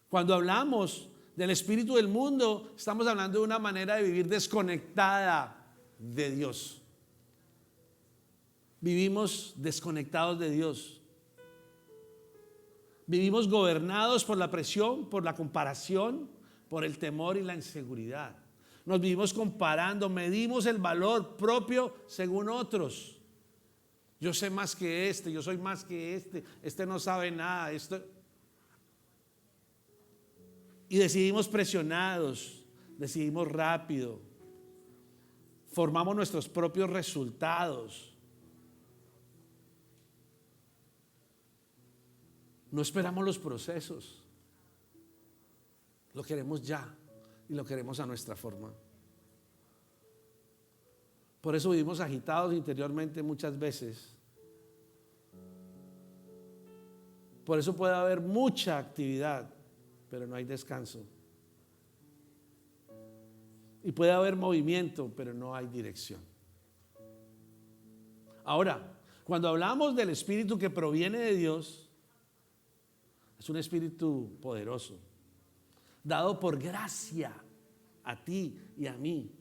Cuando hablamos del espíritu del mundo, estamos hablando de una manera de vivir desconectada de Dios. Vivimos desconectados de Dios. Vivimos gobernados por la presión, por la comparación, por el temor y la inseguridad. Nos vivimos comparando, medimos el valor propio según otros. Yo sé más que este, yo soy más que este no sabe nada, Y decidimos presionados, decidimos rápido, formamos nuestros propios resultados. No esperamos los procesos, lo queremos ya y lo queremos a nuestra forma. Por eso vivimos agitados interiormente muchas veces. Por eso puede haber mucha actividad, pero no hay descanso. Y puede haber movimiento, pero no hay dirección. Ahora, cuando hablamos del espíritu que proviene de Dios, es un espíritu poderoso, dado por gracia a ti y a mí.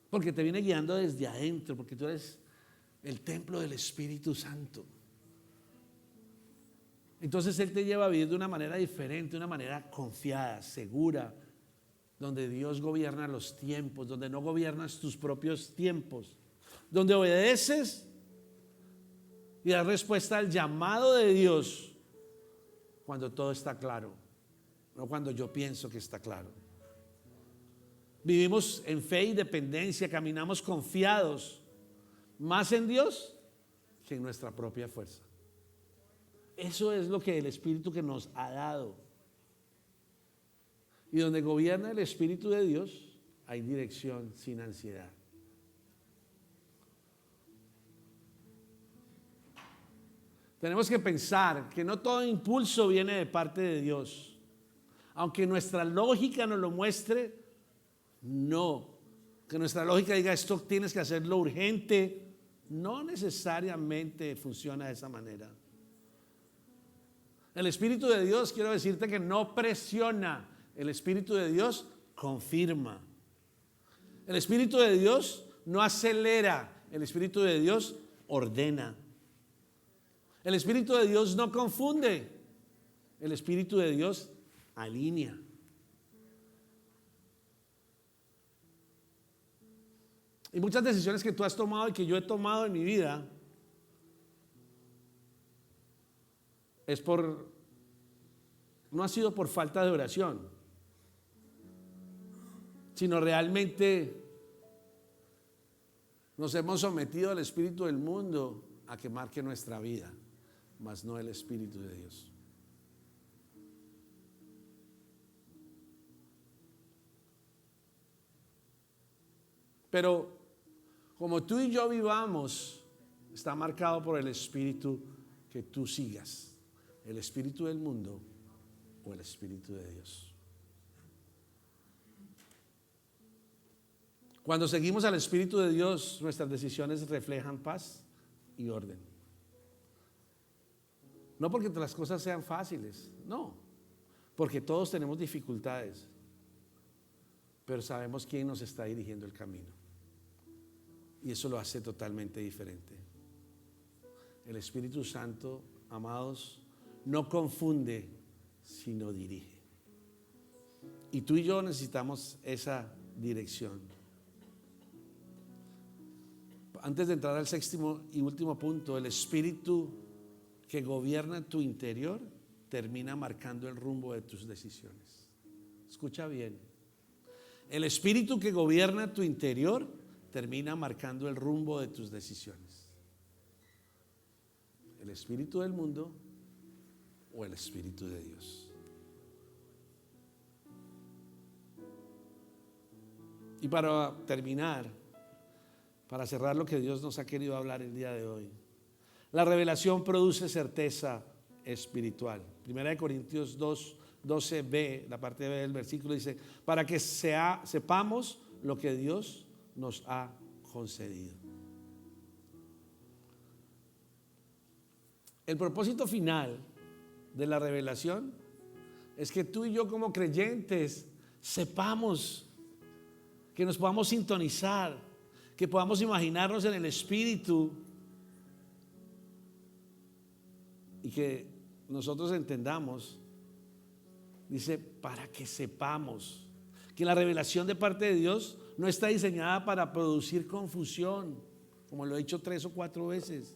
Porque te viene guiando desde adentro, porque tú eres el templo del Espíritu Santo. Entonces Él te lleva a vivir de una manera diferente, de una manera confiada, segura, donde Dios gobierna los tiempos, donde no gobiernas tus propios tiempos, donde obedeces y das respuesta al llamado de Dios cuando todo está claro, no cuando yo pienso que está claro. Vivimos en fe y dependencia, caminamos confiados más en Dios que en nuestra propia fuerza. Eso es lo que el Espíritu que nos ha dado. Y donde gobierna el Espíritu de Dios, hay dirección sin ansiedad. Tenemos que pensar que no todo impulso viene de parte de Dios. Aunque nuestra lógica nos lo muestre, no. Que nuestra lógica diga esto tienes que hacerlo urgente, no necesariamente funciona de esa manera. El Espíritu de Dios, quiero decirte que no presiona. El Espíritu de Dios confirma. El Espíritu de Dios no acelera. El Espíritu de Dios ordena. El Espíritu de Dios no confunde. El Espíritu de Dios alinea. Y muchas decisiones que tú has tomado y que yo he tomado en mi vida no ha sido por falta de oración, sino realmente nos hemos sometido al espíritu del mundo a que marque nuestra vida, mas no el Espíritu de Dios. Pero como tú y yo vivamos, está marcado por el espíritu que tú sigas, el espíritu del mundo o el Espíritu de Dios. Cuando seguimos al Espíritu de Dios, nuestras decisiones reflejan paz y orden. No porque las cosas sean fáciles, no, porque todos tenemos dificultades, pero sabemos quién nos está dirigiendo el camino. Y eso lo hace totalmente diferente. El Espíritu Santo, amados, no confunde, sino dirige. Y tú y yo necesitamos esa dirección. Antes de entrar al sexto y último punto, el Espíritu que gobierna tu interior termina marcando el rumbo de tus decisiones. Escucha bien. El espíritu que gobierna tu interior termina marcando el rumbo de tus decisiones. El espíritu del mundo o el espíritu de Dios. Y para terminar, para cerrar lo que Dios nos ha querido hablar el día de hoy, la revelación produce certeza espiritual. Primera de Corintios 12b, la parte B del versículo dice, para que sepamos lo que Dios nos ha concedido. El propósito final de la revelación es que tú y yo como creyentes sepamos, que nos podamos sintonizar, que podamos imaginarnos en el Espíritu y que nosotros entendamos, dice, para que sepamos que la revelación de parte de Dios no está diseñada para producir confusión, como lo he dicho 3 o 4 veces,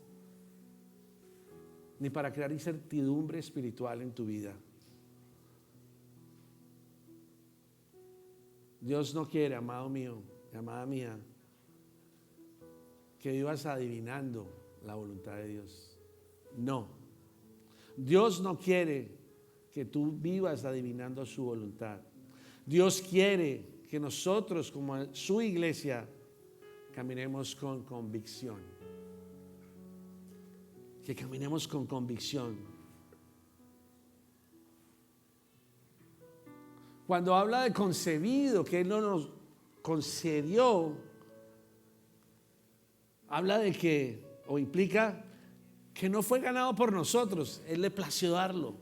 ni para crear incertidumbre espiritual en tu vida. Dios no quiere, amado mío, amada mía, que vivas adivinando la voluntad de Dios. No. Dios no quiere que tú vivas adivinando su voluntad. Dios quiere que nosotros, como su iglesia, caminemos con convicción. Que caminemos con convicción. Cuando habla de concebido, que Él no nos concedió, habla de que, o implica que no fue ganado por nosotros, Él le plació darlo.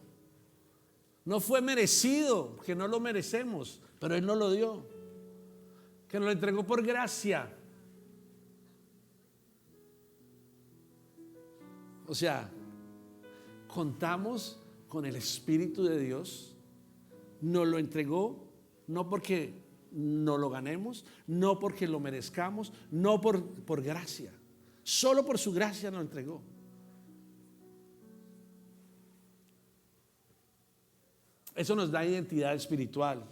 No fue merecido, que no lo merecemos, pero Él nos lo dio. Que nos lo entregó por gracia. O sea, contamos con el Espíritu de Dios. Nos lo entregó no porque no lo ganemos, no porque lo merezcamos, no por gracia. Solo por su gracia nos lo entregó. Eso nos da identidad espiritual.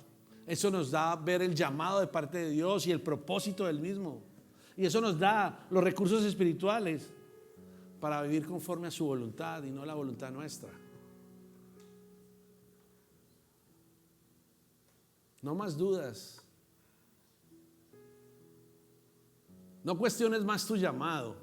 Eso nos da ver el llamado de parte de Dios y el propósito del mismo. Y eso nos da los recursos espirituales para vivir conforme a su voluntad y no la voluntad nuestra. No más dudas. No cuestiones más tu llamado.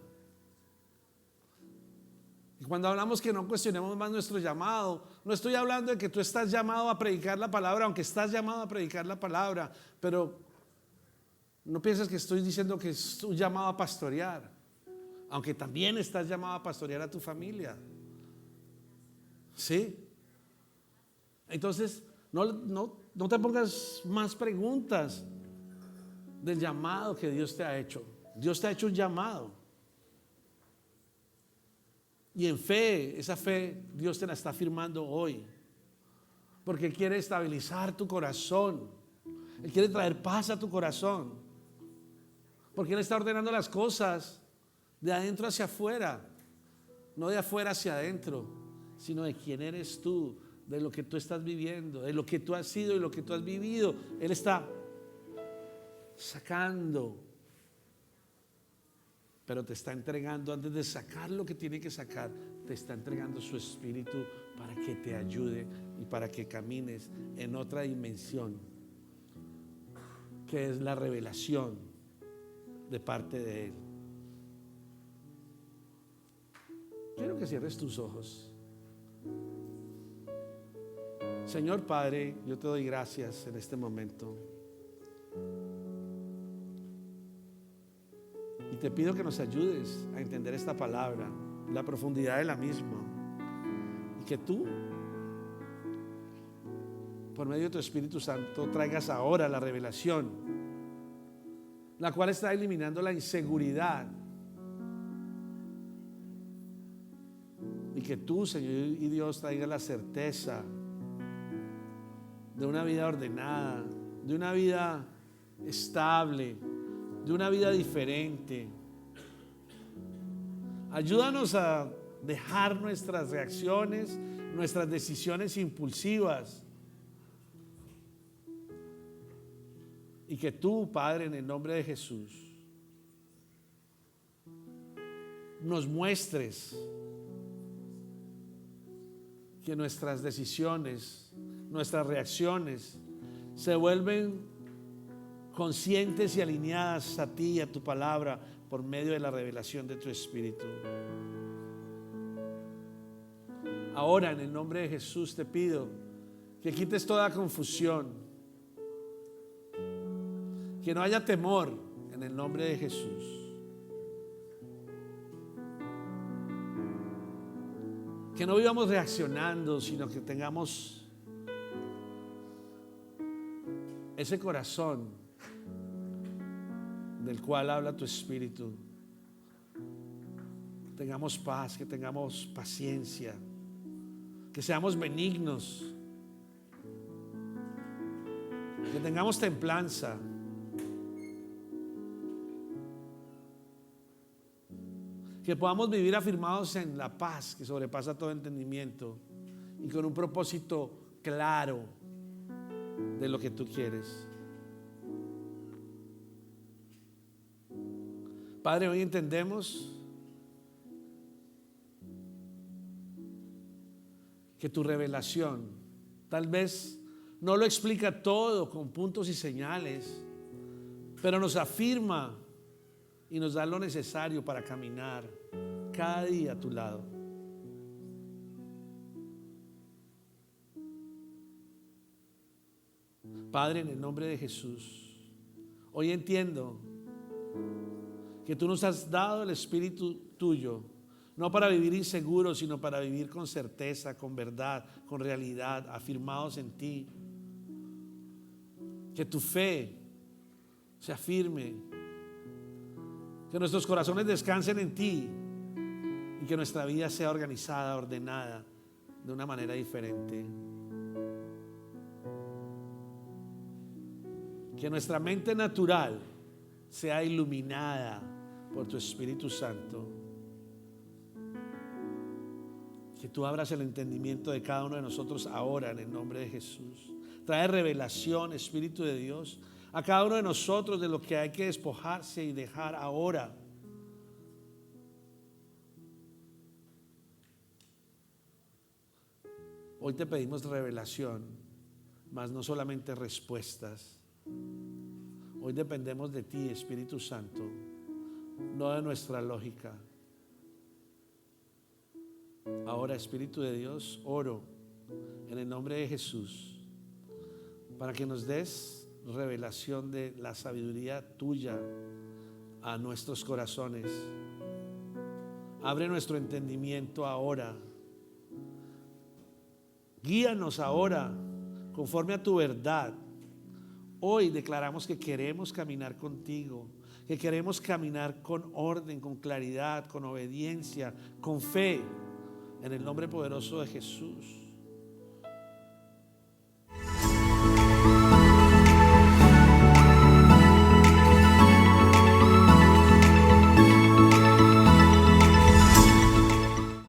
Y cuando hablamos que no cuestionemos más nuestro llamado, no estoy hablando de que tú estás llamado a predicar la palabra, aunque estás llamado a predicar la palabra, pero no pienses que estoy diciendo que es un llamado a pastorear, aunque también estás llamado a pastorear a tu familia. ¿Sí? Entonces, no te pongas más preguntas del llamado que Dios te ha hecho. Dios te ha hecho un llamado. Y en fe, esa fe Dios te la está firmando hoy. Porque Él quiere estabilizar tu corazón. Él quiere traer paz a tu corazón. Porque Él está ordenando las cosas de adentro hacia afuera. No de afuera hacia adentro, sino de quién eres tú, de lo que tú estás viviendo, de lo que tú has sido y lo que tú has vivido. Él está sacando, pero te está entregando, antes de sacar lo que tiene que sacar, te está entregando su espíritu para que te ayude y para que camines en otra dimensión, que es la revelación de parte de Él. Quiero que cierres tus ojos. Señor Padre, yo te doy gracias en este momento. Y te pido que nos ayudes a entender esta palabra, la profundidad de la misma. Y que tú, por medio de tu Espíritu Santo, traigas ahora la revelación, la cual está eliminando la inseguridad. Y que tú, Señor y Dios, traigas la certeza de una vida ordenada, de una vida estable, de una vida diferente. Ayúdanos a dejar nuestras reacciones, nuestras decisiones impulsivas Y que tú, Padre, en el nombre de Jesús, nos muestres que nuestras decisiones, nuestras reacciones se vuelven conscientes y alineadas a ti y a tu palabra por medio de la revelación de tu Espíritu. Ahora, en el nombre de Jesús, te pido que quites toda confusión, que no haya temor, en el nombre de Jesús. Que no vivamos reaccionando, sino que tengamos ese corazón del cual habla tu Espíritu. Que tengamos paz, que tengamos paciencia, que seamos benignos, que tengamos templanza. Que podamos vivir afirmados en la paz que sobrepasa todo entendimiento y con un propósito claro de lo que tú quieres. Padre, hoy entendemos que tu revelación tal vez no lo explica todo con puntos y señales, pero nos afirma y nos da lo necesario para caminar cada día a tu lado. Padre, en el nombre de Jesús, hoy entiendo que tú nos has dado el Espíritu tuyo, no para vivir inseguros, sino para vivir con certeza, con verdad, con realidad, afirmados en ti. Que tu fe se afirme, que nuestros corazones descansen en ti y que nuestra vida sea organizada, ordenada de una manera diferente. Que nuestra mente natural sea iluminada por tu Espíritu Santo. Que tú abras el entendimiento de cada uno de nosotros ahora en el nombre de Jesús. Trae revelación, Espíritu de Dios, a cada uno de nosotros de lo que hay que despojarse y dejar ahora. Hoy te pedimos revelación, mas no solamente respuestas. Hoy dependemos de ti, Espíritu Santo, no de nuestra lógica. Ahora, Espíritu de Dios, oro en el nombre de Jesús para que nos des revelación de la sabiduría tuya a nuestros corazones. Abre nuestro entendimiento ahora. Guíanos ahora conforme a tu verdad. Hoy declaramos que queremos caminar contigo, que queremos caminar con orden, con claridad, con obediencia, con fe, en el nombre poderoso de Jesús.